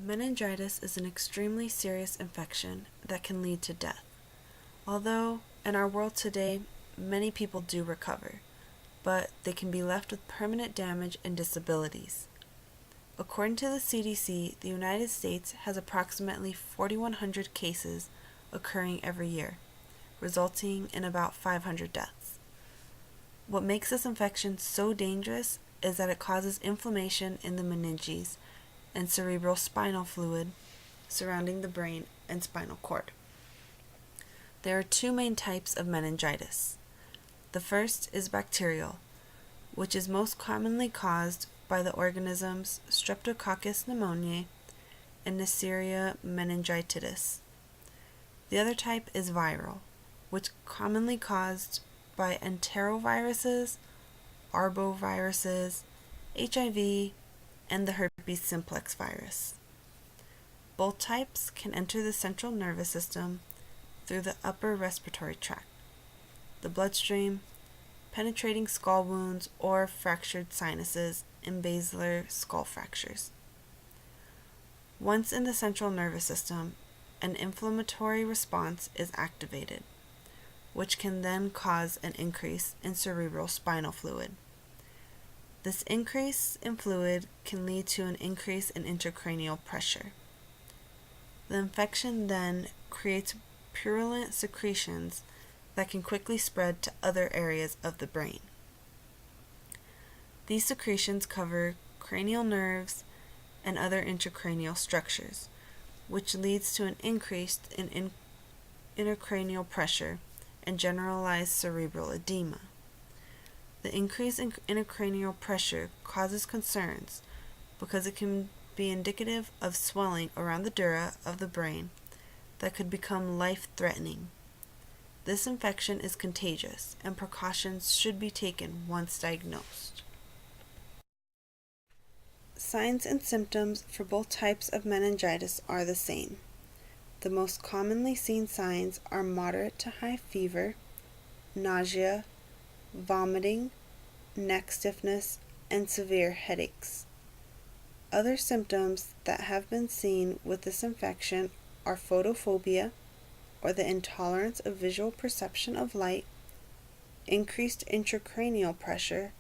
Meningitis is an extremely serious infection that can lead to death. Although, in our world today, many people do recover, but they can be left with permanent damage and disabilities. According to the CDC, the United States has approximately 4,100 cases occurring every year, resulting in about 500 deaths. What makes this infection so dangerous is that it causes inflammation in the meninges and cerebral spinal fluid surrounding the brain and spinal cord. There are two main types of meningitis. The first is bacterial, which is most commonly caused by the organisms Streptococcus pneumoniae and Neisseria meningitidis. The other type is viral, which is commonly caused by enteroviruses, arboviruses, HIV, and the herpes simplex virus. Both types can enter the central nervous system through the upper respiratory tract, the bloodstream, penetrating skull wounds or fractured sinuses in basilar skull fractures. Once in the central nervous system, an inflammatory response is activated, which can then cause an increase in cerebral spinal fluid. This increase in fluid can lead to an increase in intracranial pressure. The infection then creates purulent secretions that can quickly spread to other areas of the brain. These secretions cover cranial nerves and other intracranial structures, which leads to an increase in intracranial pressure and generalized cerebral edema. The increase in intracranial pressure causes concerns because it can be indicative of swelling around the dura of the brain that could become life-threatening. This infection is contagious, and precautions should be taken once diagnosed. Signs and symptoms for both types of meningitis are the same. The most commonly seen signs are moderate to high fever, nausea, vomiting, neck stiffness, and severe headaches. Other symptoms that have been seen with this infection are photophobia, or the intolerance of visual perception of light, increased intracranial pressure,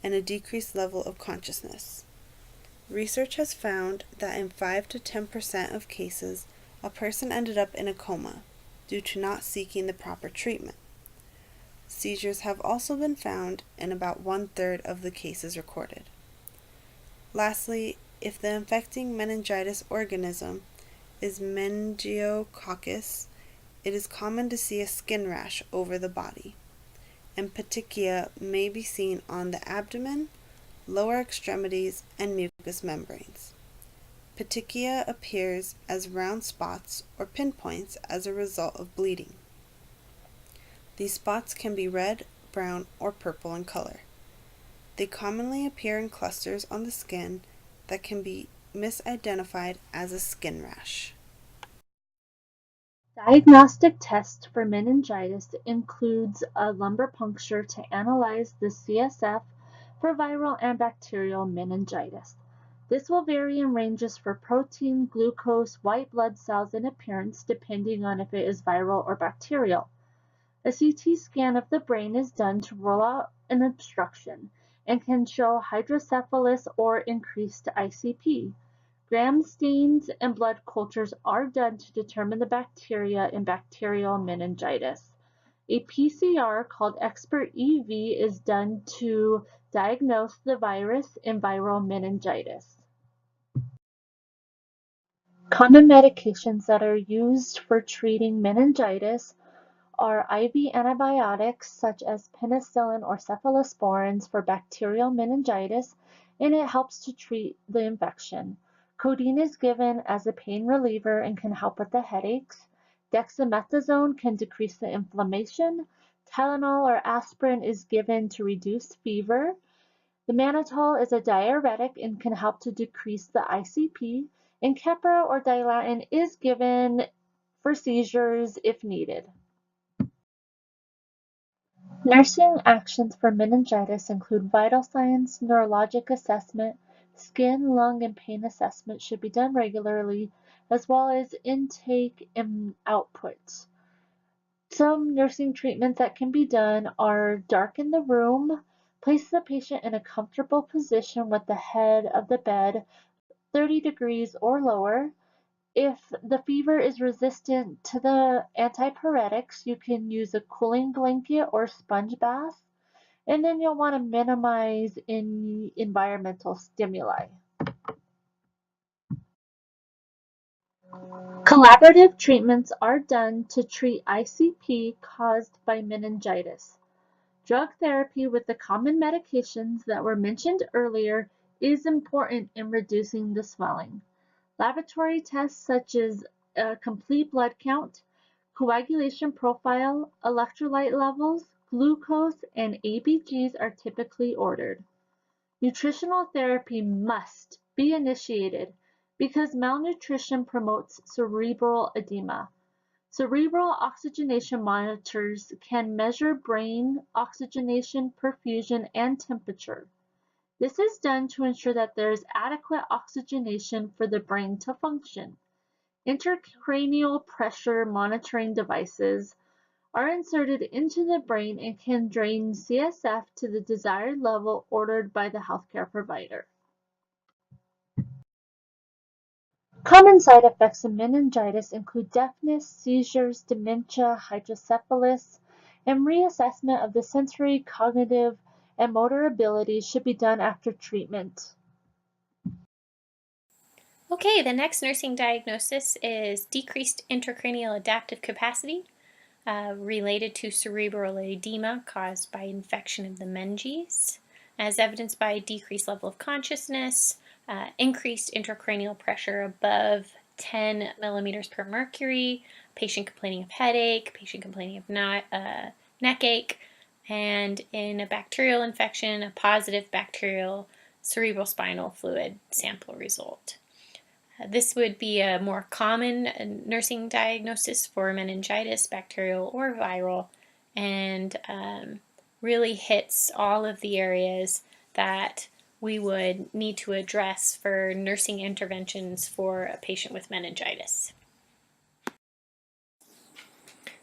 and a decreased level of consciousness. Research has found that in 5 to 10% of cases, a person ended up in a coma due to not seeking the proper treatment. Seizures have also been found in about 1/3 of the cases recorded. Lastly, if the infecting meningitis organism is Meningococcus, it is common to see a skin rash over the body, and petechia may be seen on the abdomen, lower extremities, and mucous membranes. Petechia appears as round spots or pinpoints as a result of bleeding. These spots can be red, brown, or purple in color. They commonly appear in clusters on the skin that can be misidentified as a skin rash. Diagnostic tests for meningitis includes a lumbar puncture to analyze the CSF for viral and bacterial meningitis. This will vary in ranges for protein, glucose, white blood cells, and appearance depending on if it is viral or bacterial. A CT scan of the brain is done to rule out an obstruction and can show hydrocephalus or increased ICP. Gram stains and blood cultures are done to determine the bacteria in bacterial meningitis. A PCR called Expert EV is done to diagnose the virus in viral meningitis. Common medications that are used for treating meningitis are IV antibiotics such as penicillin or cephalosporins for bacterial meningitis, and it helps to treat the infection. Codeine is given as a pain reliever and can help with the headaches. Dexamethasone can decrease the inflammation. Tylenol or aspirin is given to reduce fever. The mannitol is a diuretic and can help to decrease the ICP. And Keppra or Dilatin is given for seizures if needed. Nursing actions for meningitis include vital signs, neurologic assessment, Skin, lung, and pain assessment should be done regularly, as well as intake and output. Some nursing treatments that can be done are darken the room, place the patient in a comfortable position with the head of the bed 30 degrees or lower. If the fever is resistant to the antipyretics, you can use a cooling blanket or sponge bath. And then you'll want to minimize environmental stimuli. Collaborative treatments are done to treat ICP caused by meningitis. Drug therapy with the common medications that were mentioned earlier is important in reducing the swelling. Laboratory tests such as a complete blood count, coagulation profile, electrolyte levels, glucose, and ABGs are typically ordered. Nutritional therapy must be initiated because malnutrition promotes cerebral edema. Cerebral oxygenation monitors can measure brain oxygenation, perfusion, and temperature. This is done to ensure that there is adequate oxygenation for the brain to function. Intracranial pressure monitoring devices are inserted into the brain and can drain CSF to the desired level ordered by the healthcare provider. Common side effects of meningitis include deafness, seizures, dementia, hydrocephalus, and reassessment of the sensory, cognitive, and motor abilities should be done after treatment. Okay, the next nursing diagnosis is decreased intracranial adaptive capacity related to cerebral edema caused by infection of the meninges, as evidenced by decreased level of consciousness, increased intracranial pressure above 10 millimeters per mercury, patient complaining of headache, patient complaining of neck ache, and in a bacterial infection, a positive bacterial cerebral spinal fluid sample result. This would be a more common nursing diagnosis for meningitis, bacterial or viral, and really hits all of the areas that we would need to address for nursing interventions for a patient with meningitis.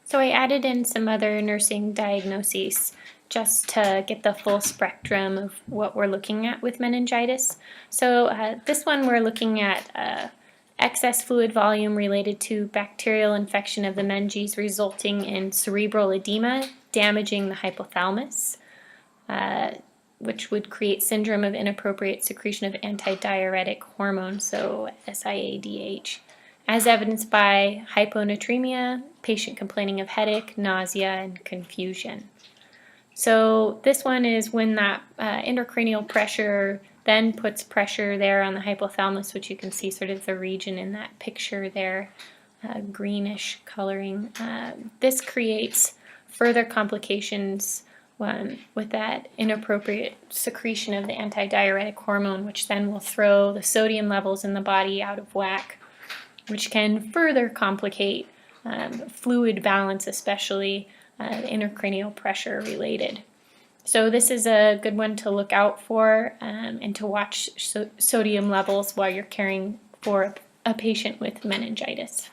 So I added in some other nursing diagnoses just to get the full spectrum of what we're looking at with meningitis. So this one we're looking at excess fluid volume related to bacterial infection of the meninges resulting in cerebral edema, damaging the hypothalamus, which would create syndrome of inappropriate secretion of antidiuretic hormone, so SIADH, as evidenced by hyponatremia, patient complaining of headache, nausea, and confusion. So this one is when that intracranial pressure then puts pressure there on the hypothalamus, which you can see sort of the region in that picture there, greenish coloring. This creates further complications with that inappropriate secretion of the antidiuretic hormone, which then will throw the sodium levels in the body out of whack, which can further complicate fluid balance, especially intracranial pressure related. So this is a good one to look out for and to watch sodium levels while you're caring for a patient with meningitis.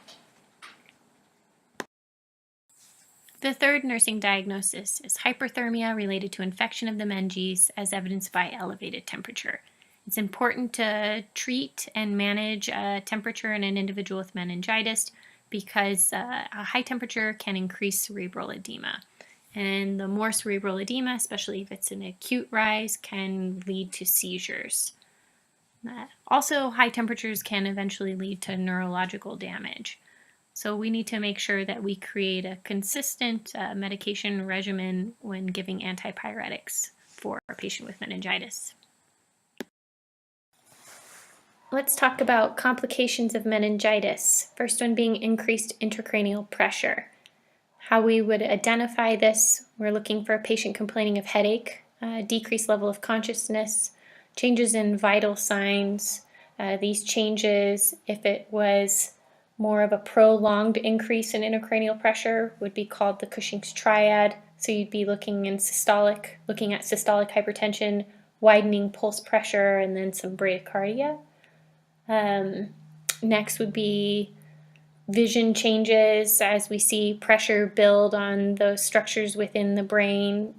The third nursing diagnosis is hyperthermia related to infection of the meninges as evidenced by elevated temperature. It's important to treat and manage temperature in an individual with meningitis because a high temperature can increase cerebral edema. And the more cerebral edema, especially if it's an acute rise, can lead to seizures. Also, high temperatures can eventually lead to neurological damage. So we need to make sure that we create a consistent medication regimen when giving antipyretics for a patient with meningitis. Let's talk about complications of meningitis. First one being increased intracranial pressure. How we would identify this, we're looking for a patient complaining of headache, decreased level of consciousness, changes in vital signs. These changes, if it was more of a prolonged increase in intracranial pressure, would be called the Cushing's triad. So you'd be looking at systolic hypertension, widening pulse pressure, and then some bradycardia. Next would be vision changes as we see pressure build on those structures within the brain.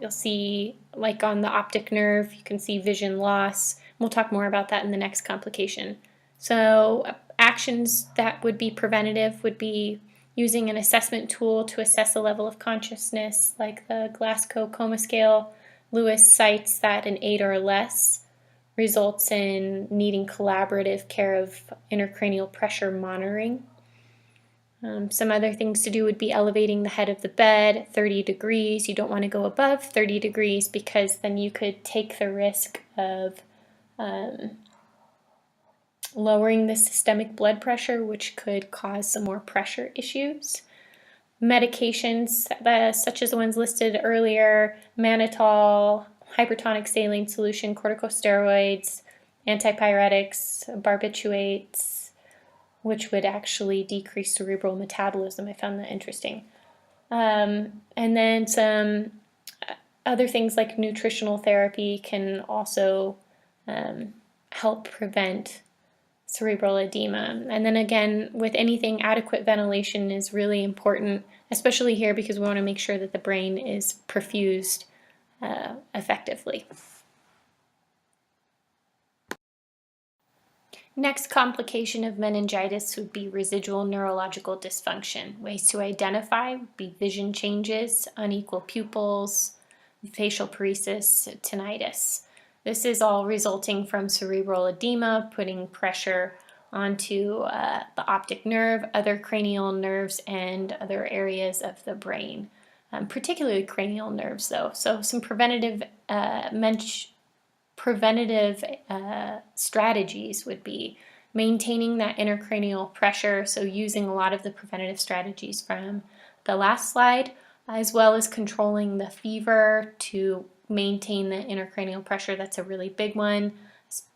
You'll see, like on the optic nerve, you can see vision loss. We'll talk more about that in the next complication. So actions that would be preventative would be using an assessment tool to assess a level of consciousness, like the Glasgow Coma Scale. Lewis cites that an 8 or less results in needing collaborative care of intracranial pressure monitoring. Some other things to do would be elevating the head of the bed 30 degrees. You don't want to go above 30 degrees because then you could take the risk of lowering the systemic blood pressure, which could cause some more pressure issues. Medications, such as the ones listed earlier, mannitol, hypertonic saline solution, corticosteroids, antipyretics, barbiturates, which would actually decrease cerebral metabolism. I found that interesting. And then some other things like nutritional therapy can also help prevent cerebral edema. And then again, with anything, adequate ventilation is really important, especially here because we want to make sure that the brain is perfused effectively. Next complication of meningitis would be residual neurological dysfunction. Ways to identify would be vision changes, unequal pupils, facial paresis, tinnitus. This is all resulting from cerebral edema, putting pressure onto the optic nerve, other cranial nerves, and other areas of the brain, particularly cranial nerves though. So some preventative strategies would be maintaining that intracranial pressure, so using a lot of the preventative strategies from the last slide, as well as controlling the fever to maintain the intracranial pressure. That's a really big one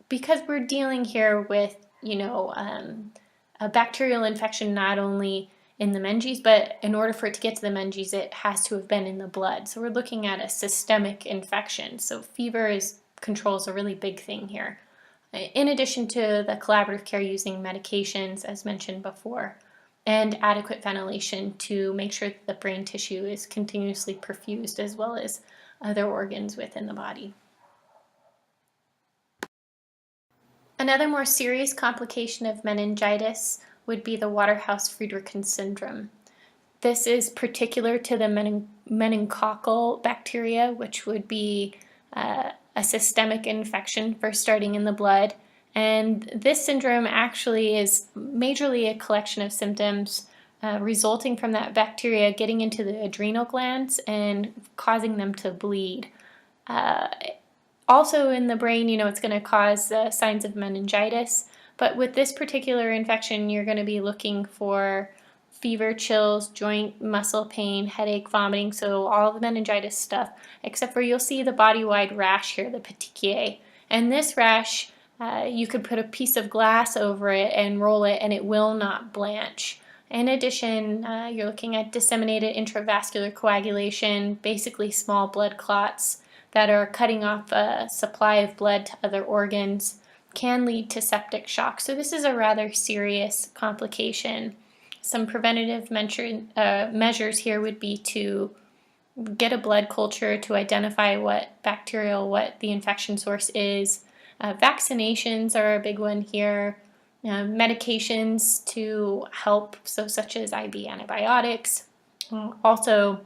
because we're dealing here with, a bacterial infection not only in the meninges, but in order for it to get to the meninges, it has to have been in the blood. So we're looking at a systemic infection. So fever controls a really big thing here. In addition to the collaborative care using medications, as mentioned before, and adequate ventilation to make sure that the brain tissue is continuously perfused as well as other organs within the body. Another more serious complication of meningitis would be the Waterhouse-Friderichsen syndrome. This is particular to the meningococcal bacteria, which would be a systemic infection first starting in the blood. And this syndrome actually is majorly a collection of symptoms resulting from that bacteria getting into the adrenal glands and causing them to bleed. Also in the brain, it's going to cause signs of meningitis, but with this particular infection, you're going to be looking for fever, chills, joint muscle pain, headache, vomiting, so all the meningitis stuff, except for you'll see the body-wide rash here, the petechiae. And this rash, you could put a piece of glass over it and roll it and it will not blanch. In addition, you're looking at disseminated intravascular coagulation, basically small blood clots that are cutting off a supply of blood to other organs, can lead to septic shock. So this is a rather serious complication. Some preventative measures here would be to get a blood culture to identify what the infection source is. Vaccinations are a big one here. Medications to help, so such as IV antibiotics. Also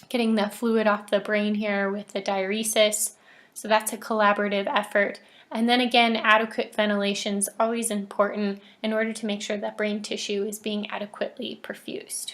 getting the fluid off the brain here with the diuresis. So that's a collaborative effort. And then again, adequate ventilation is always important in order to make sure that brain tissue is being adequately perfused.